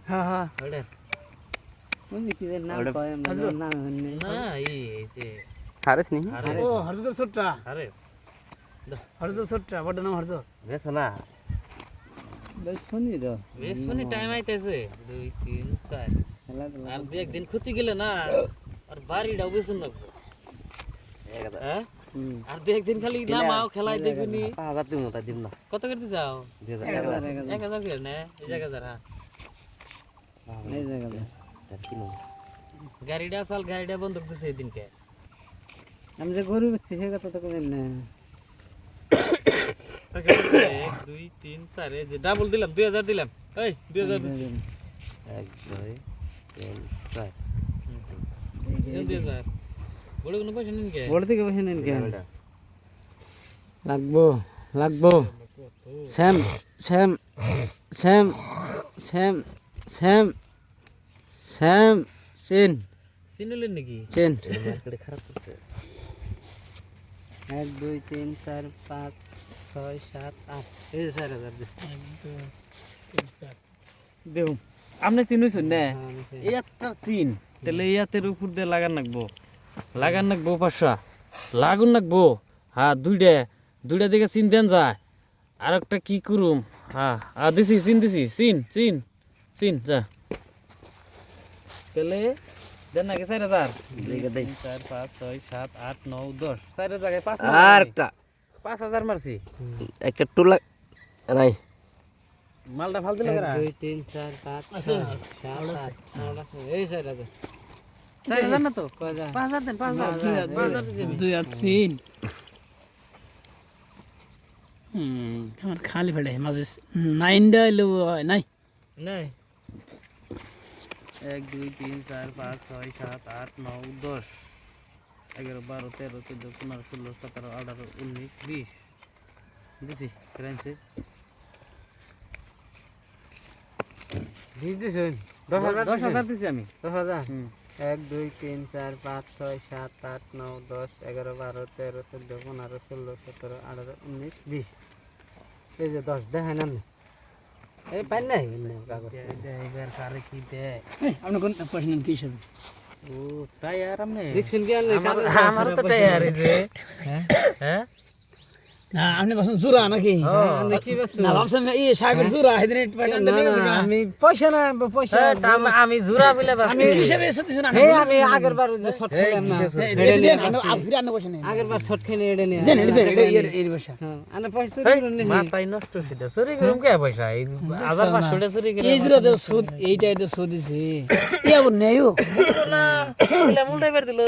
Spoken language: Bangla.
হ্যাঁ হ্যাঁ ওটা বুঝলি কি নাম কয় আমরা নাম জানি না এই যে হারেস নি ও হরজত ছোট্টা হারেস হরজত ছোট্টা বড় নাম হরজত বেশ না বেশ শুনি রে বেশ মানে টাইম আইতেছে 2 3 4 খেলা তো আর দুই একদিন ক্ষতি গেলে না আর বাড়িটাও বেসুন লাগবে হ্যাঁ আর দুই একদিন খালি নামাও খেলাই দেখুনি 5000 দিমু তা দিম না কত করতে যাও 2000 1000 করে না এই জায়গা যারা এই জায়গা তার কিনো গাড়িটা চাল গাড়িটা বন্ধ দিছে এদিনকে আমি যে গরু বেচছি সে কথা তো কেন না 1 2 3 4 এই যে ডাবল দিলাম 2000 দিলাম এই 2000 দিছি 1 2 3 4 এই 2000 বড় কোনো পয়সা নিন কে বড় থেকে বসে নেন কেন লাগবো লাগবো স্যাম স্যাম স্যাম স্যাম স্যাম স্যাম চেন সিনুলেন নাকি চেন মার্কেটে খারাপ করছে 1 2 3 4 5 6 7 8 এই 4000 দিছি দেউ আপনি চিনুছেন না এই একটা চিন তাহলে ইয়াতের উপর দিয়ে লাগান লাগবো পাঁচশা লাগুন লাগবো হ্যাঁ দুইটা দিকে চিন দেন যায় আর একটা কি করুম হ্যাঁ দিছি চিন দিছি চিন চিন চিন যা তাহলে দেন নাকি 4000 দিকে দেই 4 5 6 7 8 9 10 4 জায়গায় 5 আর একটা 5000 মারছি একটা টুলা রাই মালটা ফালতু লাগে না 2 3 4 5 6 7 8 9 এই 4000 4000 না তো কয় যা 5000 দেন 5000 দিছি আমি। দুই আর তিন আমার খালি ফেলে মাঝে 9টা এলো নাই নাই 1 2 3 4 5 6 7 8 9 10 11 12 13 14 15 16 17 18 19 20 দিছি ক্রান্সে দিছেন 10000 দিছি আমি 10000 1 2 3 4 5 6 7 8 9 10 11 12 13 14 15 16 17 18 19 20 এই যে 10 দেখেন আপনি এই পাই নাই কাগজ এবার কারে কি দে আপনি কোন পয়সা নেন কি হিসাবে ও তাই আর আমনে দেখছেন কি আপনি কাগজ আমার তো টায়ার এই যে হ্যাঁ না আপনি বসুন জুরা নাকি আপনি কি বলছেন না ভাবছেন এই সাগর জুরা হেদিন পাঠান না না আমি পয়সা না পয়সা আমি জুরা বলে আমি কি হিসাবে এসে দিছেন হে আমি আগের বার যে শর্ট খেলাম না আপনি আনে পয়সা নেন আগের বার শর্ট খেলে এড়ে নিয়ে দেন এই পয়সা আনে পয়সা দিল না মাথায় নষ্ট হইছে চুরি করুম কে পয়সা এই 1500 টাকা চুরি করে এই জুরা দেও সুদ এইটাই তো সুদ দিছে এই আবার নেও না উল্টা বের দিল